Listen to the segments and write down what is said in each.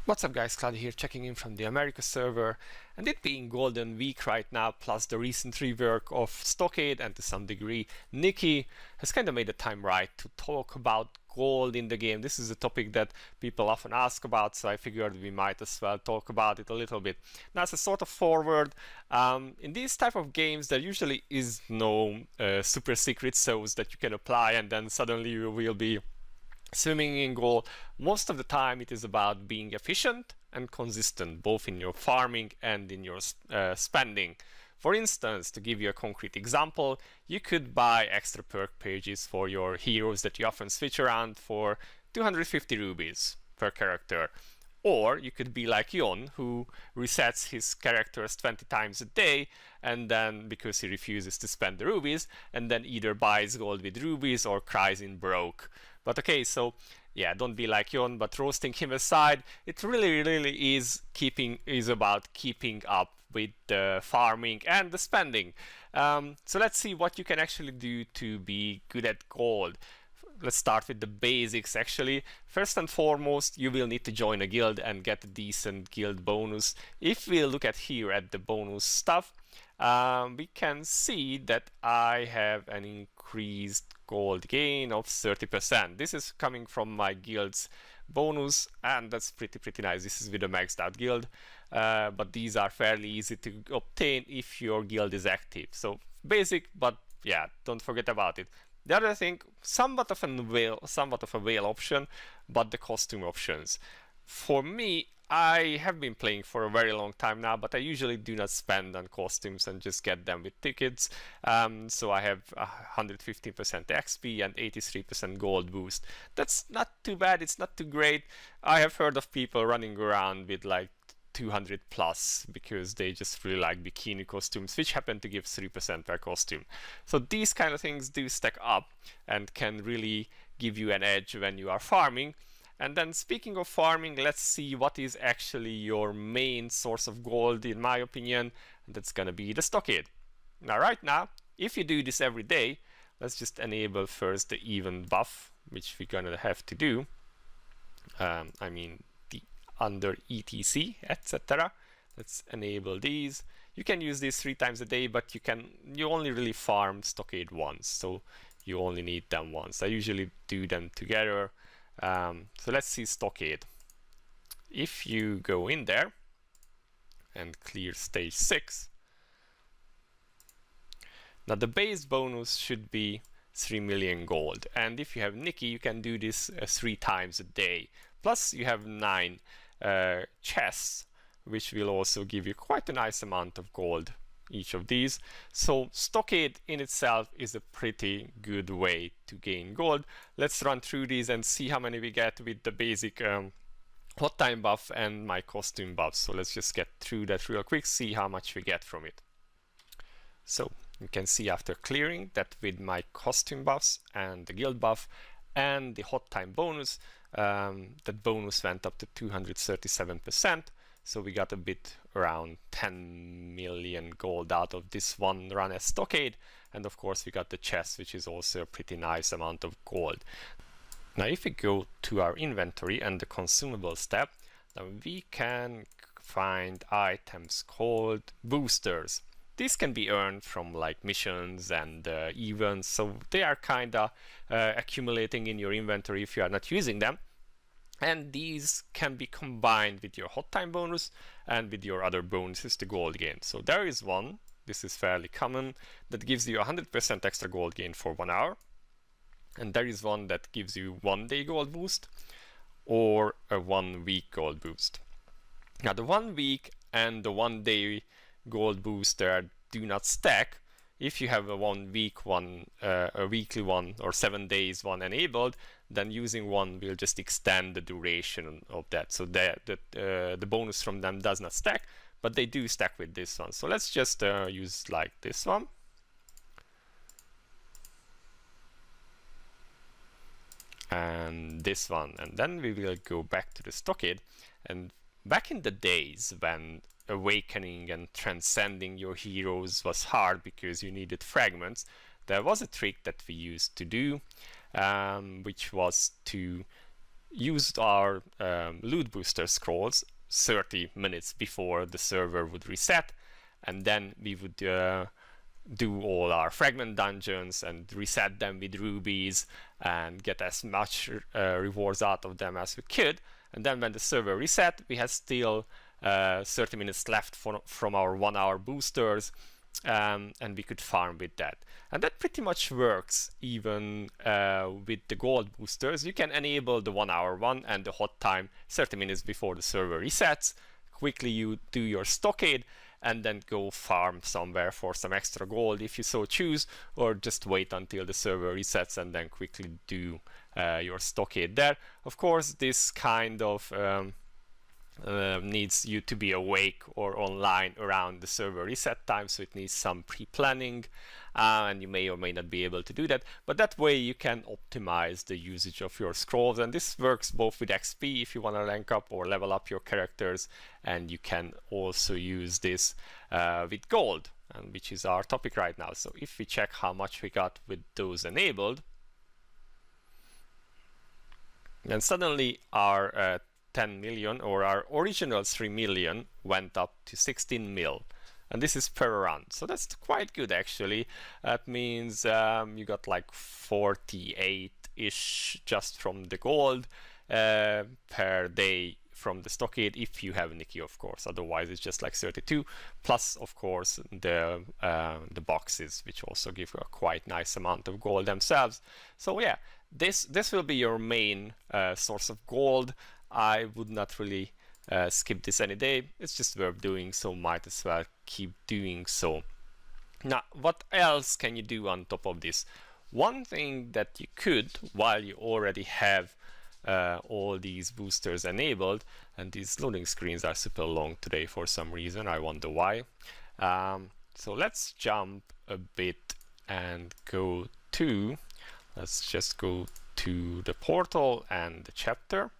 What's up guys, Cloudie here, checking in from the America server, and it being Golden Week right now, plus the recent rework of Stockade and to some degree Nikki, has kind of made the time right to talk about gold in the game. This is a topic that people often ask about, so I figured we might as well talk about it a little bit. Now, as a sort of forward, in these type of games there usually is no super secret sauce that you can apply and then suddenly you will be swimming in gold. Most of the time it is about being efficient and consistent, both in your farming and in your spending. For instance, to give you a concrete example, you could buy extra perk pages for your heroes that you often switch around for 250 rubies per character. Or you could be like Yon, who resets his characters 20 times a day, and then, because he refuses to spend the rubies, and then either buys gold with rubies or cries in broke. But okay, so yeah, don't be like Yon, but roasting him aside, it really is about keeping up with the farming and the spending. So let's see what you can actually do to be good at gold. Let's start with the basics actually. First and foremost, you will need to join a guild and get a decent guild bonus. If we look at here at the bonus stuff, we can see that I have an increased gold gain of 30%. This is coming from my guild's bonus, and that's pretty nice. This is with a maxed out guild, but these are fairly easy to obtain if your guild is active. So basic, but yeah, don't forget about it. The other thing, somewhat of a whale option, but the costume options. For me, I have been playing for a very long time now, but I usually do not spend on costumes and just get them with tickets. So I have 115% XP and 83% gold boost. That's not too bad, it's not too great. I have heard of people running around with like 200 plus because they just really like bikini costumes, which happen to give 3% per costume. So these kind of things do stack up and can really give you an edge when you are farming. And then speaking of farming, let's see what is actually your main source of gold, in my opinion, and that's gonna be the Stockade. Now right now, if you do this every day, let's just enable first the event buff, which we're gonna have to do. I mean under etc, etc. Let's enable these. You can use these 3 times a day, but you only really farm Stockade once, so you only need them once. I usually do them together. So let's see Stockade. If you go in there and clear stage 6, now the base bonus should be 3 million gold, and if you have Nikki, you can do this 3 times a day. Plus you have 9 chests, which will also give you quite a nice amount of gold, each of these. So Stockade in itself is a pretty good way to gain gold. Let's run through these and see how many we get with the basic hot time buff and my costume buffs. So let's just get through that real quick, see how much we get from it. So you can see after clearing that with my costume buffs and the guild buff and the hot time bonus, that bonus went up to 237%. So we got a bit around 10 million gold out of this one run as Stockade. And of course we got the chest, which is also a pretty nice amount of gold. Now if we go to our inventory and the consumables tab, then we can find items called boosters. These can be earned from like missions and events, so they are kinda accumulating in your inventory if you are not using them. And these can be combined with your hot time bonus and with your other bonuses to gold gain. So there is one, this is fairly common, that gives you 100% extra gold gain for 1 hour. And there is one that gives you 1 day gold boost or a 1 week gold boost. Now the 1 week and the 1 day gold booster do not stack. If you have a 1 week one, a weekly one, or 7 days one enabled, then using one will just extend the duration of that. So the bonus from them does not stack, but they do stack with this one. So let's just use like this one. And this one, and then we will go back to the Stockade. And back in the days when awakening and transcending your heroes was hard because you needed fragments, there was a trick that we used to do, which was to used our loot booster scrolls 30 minutes before the server would reset, and then we would do all our fragment dungeons and reset them with rubies and get as much rewards out of them as we could. And then when the server reset, we had still 30 minutes left from our 1 hour boosters, and we could farm with that. And that pretty much works even with the gold boosters. You can enable the 1 hour one and the hot time 30 minutes before the server resets. Quickly you do your stockade and then go farm somewhere for some extra gold if you so choose, or just wait until the server resets and then quickly do your stockade there. Of course, this kind of needs you to be awake or online around the server reset time, so it needs some pre-planning, and you may or may not be able to do that, but that way you can optimize the usage of your scrolls. And this works both with XP if you want to rank up or level up your characters, and you can also use this with gold, which is our topic right now. So if we check how much we got with those enabled, then suddenly our 10 million, or our original 3 million, went up to 16 mil. And this is per run, so that's quite good actually. That means you got like 48-ish just from the gold per day from the stockade, if you have Nikki, of course. Otherwise it's just like 32, plus of course the boxes, which also give a quite nice amount of gold themselves. So yeah, this will be your main source of gold. I would not really skip this any day. It's just worth doing, so might as well keep doing so. Now, what else can you do on top of this? One thing that you could, while you already have all these boosters enabled, and these loading screens are super long today for some reason, I wonder why. So let's jump a bit and go to, let's just go to the portal and the chapter.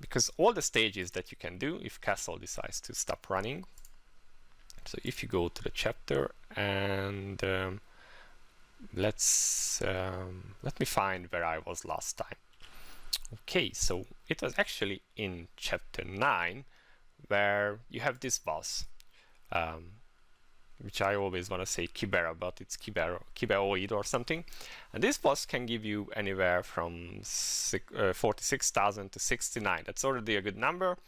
Because all the stages that you can do if Castle decides to stop running. So if you go to the chapter and let me find where I was last time. Okay, so it was actually in chapter 9 where you have this boss, which I always want to say Kibera, but it's Kiberoid or something. And this boss can give you anywhere from 46,000 to 69. That's already a good number.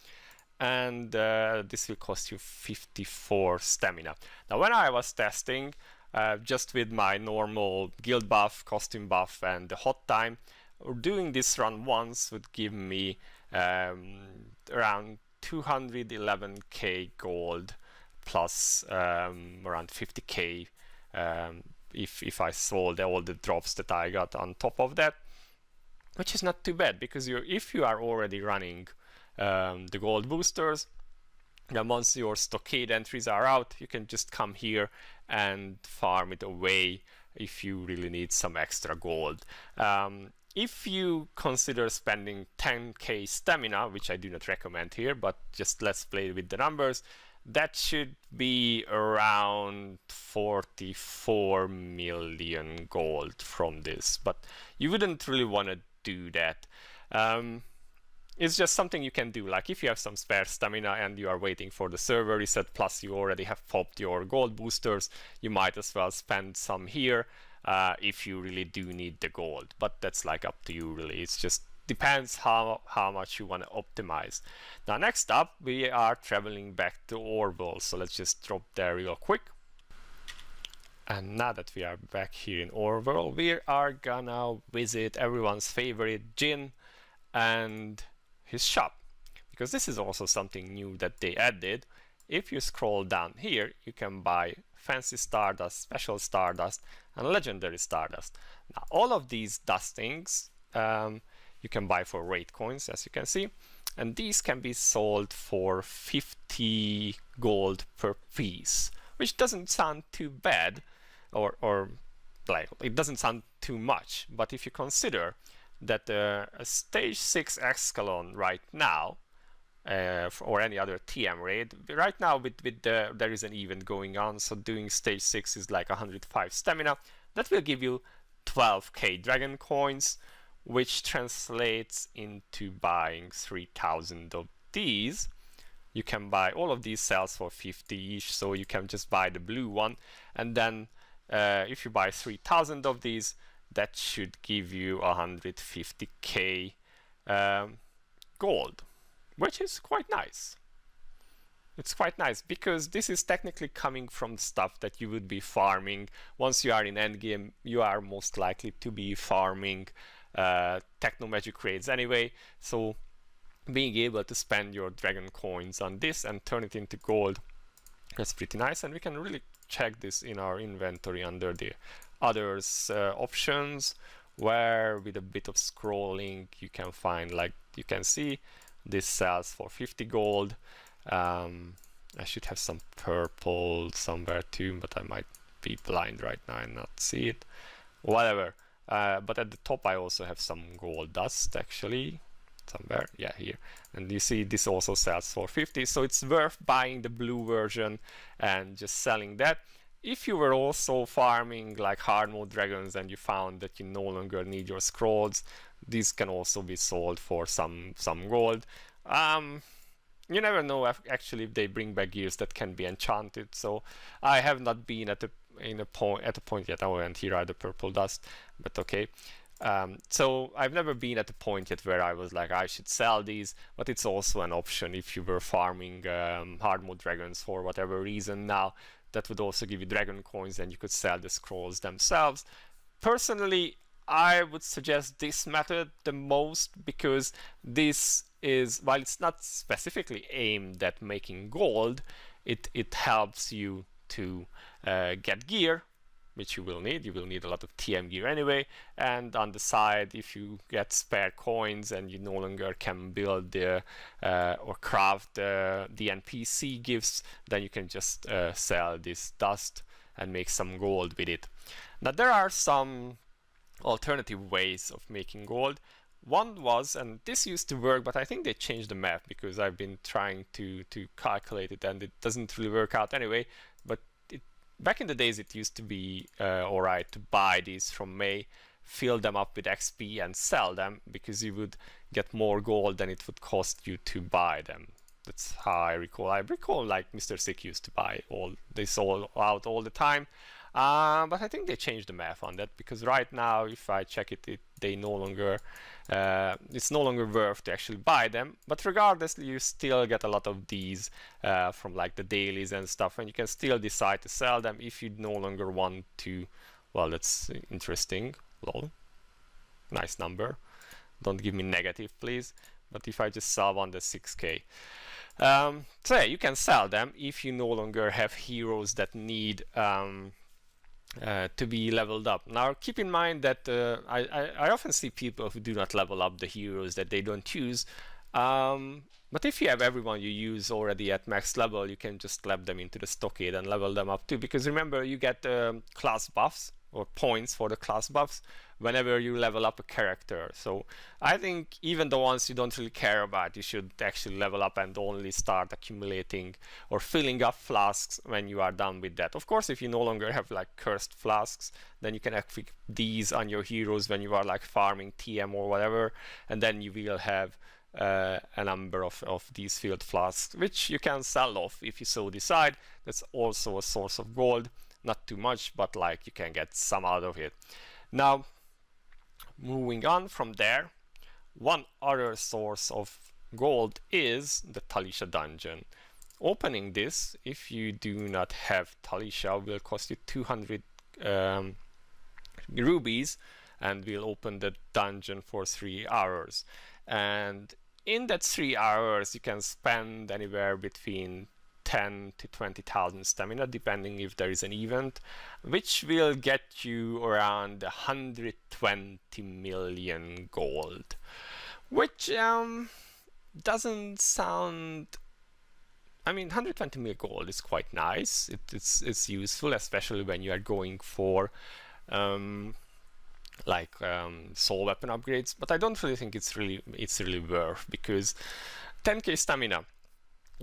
And this will cost you 54 stamina. Now, when I was testing, just with my normal guild buff, costume buff, and the hot time, doing this run once would give me around 211k gold, plus around 50k if I sold all the drops that I got on top of that, which is not too bad, because if you are already running the gold boosters, then once your stockade entries are out, you can just come here and farm it away if you really need some extra gold. If you consider spending 10k stamina, which I do not recommend here, but just let's play with the numbers, that should be around 44 million gold from this, but you wouldn't really want to do that. It's just something you can do, like if you have some spare stamina and you are waiting for the server reset, plus you already have popped your gold boosters, you might as well spend some here if you really do need the gold. But that's like up to you really. It's just depends how much you want to optimize. Now next up we are traveling back to Orville, so let's just drop there real quick. And now that we are back here in Orville, we are gonna visit everyone's favorite Jin and his shop, because this is also something new that they added. If you scroll down here, you can buy fancy stardust, special stardust, and legendary stardust. Now all of these dustings you can buy for raid coins, as you can see, and these can be sold for 50 gold per piece, which doesn't sound too bad, or like it doesn't sound too much. But if you consider that a stage 6 Excalon right now, or any other TM raid right now, there is an event going on, so doing stage 6 is like 105 stamina. That will give you 12k dragon coins, which translates into buying 3,000 of these. You can buy all of these cells for 50 each, so you can just buy the blue one, and then if you buy 3,000 of these, that should give you 150k gold, which is quite nice. It's quite nice because this is technically coming from stuff that you would be farming. Once you are in endgame, you are most likely to be farming techno magic raids anyway, so being able to spend your dragon coins on this and turn it into gold, that's pretty nice. And we can really check this in our inventory under the others options, where with a bit of scrolling you can find, like you can see, this sells for 50 gold. I should have some purple somewhere too, but I might be blind right now and not see it. Whatever. But at the top I also have some gold dust actually, somewhere, yeah, here. And you see this also sells for 50, so it's worth buying the blue version and just selling that. If you were also farming like hard mode dragons and you found that you no longer need your scrolls, these can also be sold for some gold. You never know actually if they bring back gears that can be enchanted, so I have not been at a point yet. Oh, and here are the purple dust, but okay. So I've never been at the point yet where I was like, I should sell these, but it's also an option if you were farming hard mode dragons for whatever reason. Now that would also give you dragon coins, and you could sell the scrolls themselves. Personally, I would suggest this method the most, because this is, while it's not specifically aimed at making gold, it helps you to get gear, which you will need. You will need a lot of TM gear anyway, and on the side, if you get spare coins and you no longer can build the or craft the NPC gifts, then you can just sell this dust and make some gold with it. Now there are some alternative ways of making gold. One was, and this used to work, but I think they changed the map because I've been trying to calculate it and it doesn't really work out anyway. But back in the days it used to be alright to buy these from May, fill them up with XP and sell them, because you would get more gold than it would cost you to buy them. That's how I recall. I recall like Mr. Sick used to buy all this all out all the time. But I think they changed the math on that, because right now if I check it, they no longer it's no longer worth to actually buy them. But regardless, you still get a lot of these from like the dailies and stuff, and you can still decide to sell them if you no longer want to. Well, that's interesting. Lol, nice number. Don't give me negative, please. But if I just sell one, that's 6k. So yeah, you can sell them if you no longer have heroes that need to be leveled up. Now keep in mind that I often see people who do not level up the heroes that they don't use, but if you have everyone you use already at max level, you can just slap them into the Stockade and level them up too, because remember, you get class buffs or points for the class buffs whenever you level up a character. So I think even the ones you don't really care about, you should actually level up and only start accumulating or filling up flasks when you are done with that. Of course, if you no longer have like cursed flasks, then you can equip these on your heroes when you are like farming TM or whatever, and then you will have a number of these filled flasks, which you can sell off if you so decide. That's also a source of gold. Not too much, but like you can get some out of it. Now, moving on from there, one other source of gold is the Talisha Dungeon. Opening this, if you do not have Talisha, will cost you 200 rubies, and will open the dungeon for 3 hours. And in that 3 hours, you can spend anywhere between 10 to 20,000 stamina, depending if there is an event, which will get you around 120 million gold, which doesn't sound. I mean, 120 million gold is quite nice. It's useful, especially when you are going for soul weapon upgrades. But I don't really think it's really worth, because 10k stamina,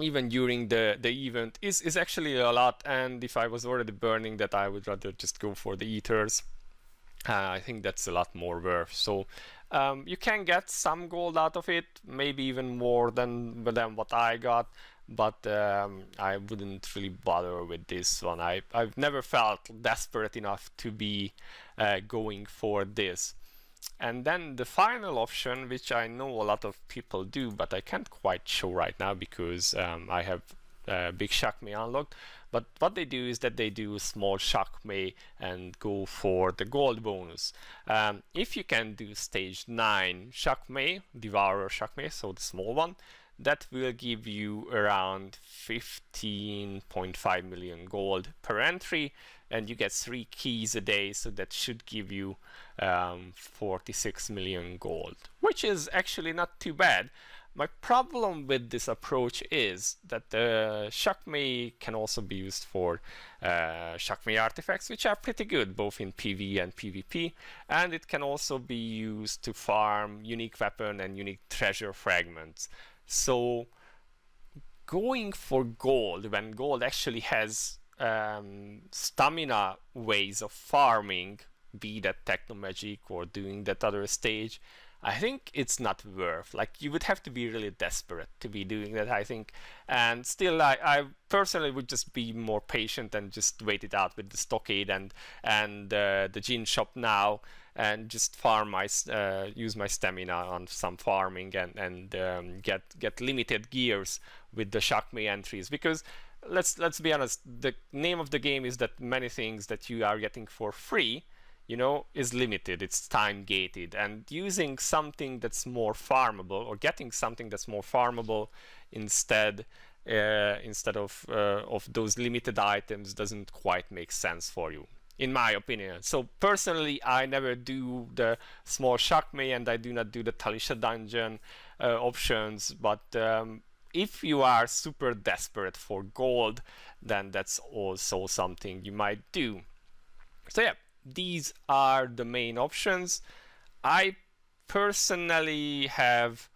even during the event, is actually a lot. And if I was already burning that, I would rather just go for the ethers. I think that's a lot more worth. So You can get some gold out of it, maybe even more than what I got, but I wouldn't really bother with this one. I've never felt desperate enough to be going for this. And then the final option, which I know a lot of people do, but I can't quite show right now because I have big Shakme unlocked. But what they do is that they do small Shakme and go for the gold bonus. If you can do stage 9 Shakme, Devourer Shakme, so the small one, that will give you around 15.5 million gold per entry, and you get 3 keys a day, so that should give you 46 million gold, which is actually not too bad. My problem with this approach is that the Shakme can also be used for Shakme artifacts, which are pretty good both in PvE and PvP, and it can also be used to farm unique weapon and unique treasure fragments. So going for gold when gold actually has stamina ways of farming, be that techno magic or doing that other stage, I think it's not worth. Like, you would have to be really desperate to be doing that, I think. And still, I personally would just be more patient and just wait it out with the Stockade and the gin shop now, and just farm my use my stamina on some farming and get limited gears with the Shakme entries, because let's be honest, the name of the game is that many things that you are getting for free, you know, is limited. It's time gated, and using something that's more farmable, or getting something that's more farmable instead of those limited items, doesn't quite make sense for you, in my opinion. So personally, I never do the small Shakme, and I do not do the Talisha Dungeon options, but if you are super desperate for gold, then that's also something you might do. So yeah, these are the main options. I personally have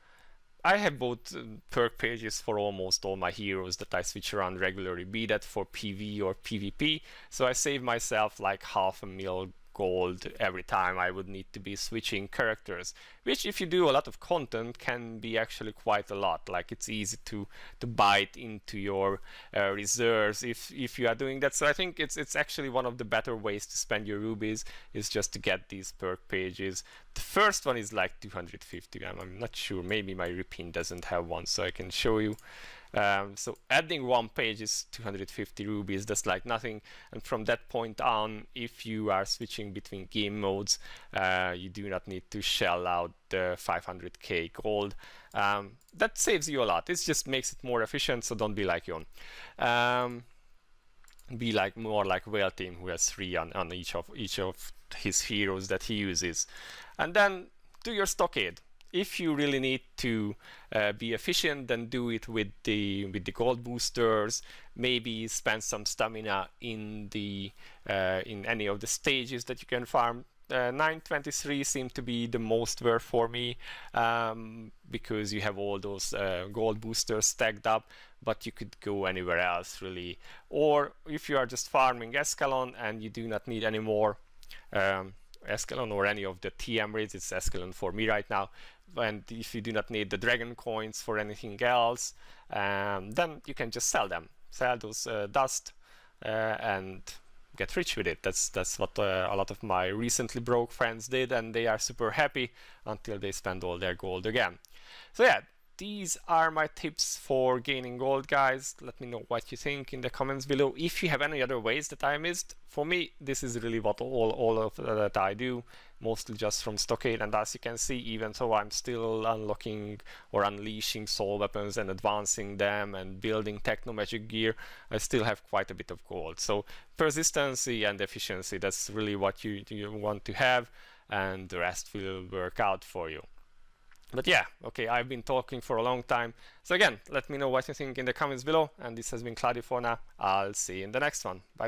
both perk pages for almost all my heroes that I switch around regularly, be that for PvE or PvP. So I save myself like 500,000 gold every time I would need to be switching characters, which, if you do a lot of content, can be actually quite a lot. Like, it's easy to bite into your reserves if you are doing that. So I think it's actually one of the better ways to spend your rubies, is just to get these perk pages. The first one is like 250. I'm not sure, maybe my repin doesn't have one, so I can show you. So adding one page is 250 rubies, that's like nothing. And from that point on, if you are switching between game modes, you do not need to shell out the 500k gold. That saves you a lot. It just makes it more efficient, so don't be like Yon. Be like more like Whale Team, who has 3 on each of his heroes that he uses. And then do your Stockade. If you really need to be efficient, then do it with the gold boosters. Maybe spend some stamina in any of the stages that you can farm. 923 seem to be the most worth for me, because you have all those gold boosters stacked up, but you could go anywhere else really. Or if you are just farming Escalon and you do not need any more Escalon or any of the TM raids, it's Escalon for me right now. And if you do not need the dragon coins for anything else, then you can just sell them. Sell those dust and get rich with it. That's what a lot of my recently broke friends did, and they are super happy until they spend all their gold again. So yeah, these are my tips for gaining gold, guys. Let me know what you think in the comments below. If you have any other ways that I missed, for me, this is really what all of that I do, mostly just from Stockade. And as you can see, even though I'm still unlocking or unleashing soul weapons and advancing them and building techno magic gear, I still have quite a bit of gold. So persistency and efficiency, that's really what you want to have, and the rest will work out for you. But yeah, okay, I've been talking for a long time. So again, let me know what you think in the comments below. And this has been Cloudie for now. I'll see you in the next one. Bye bye.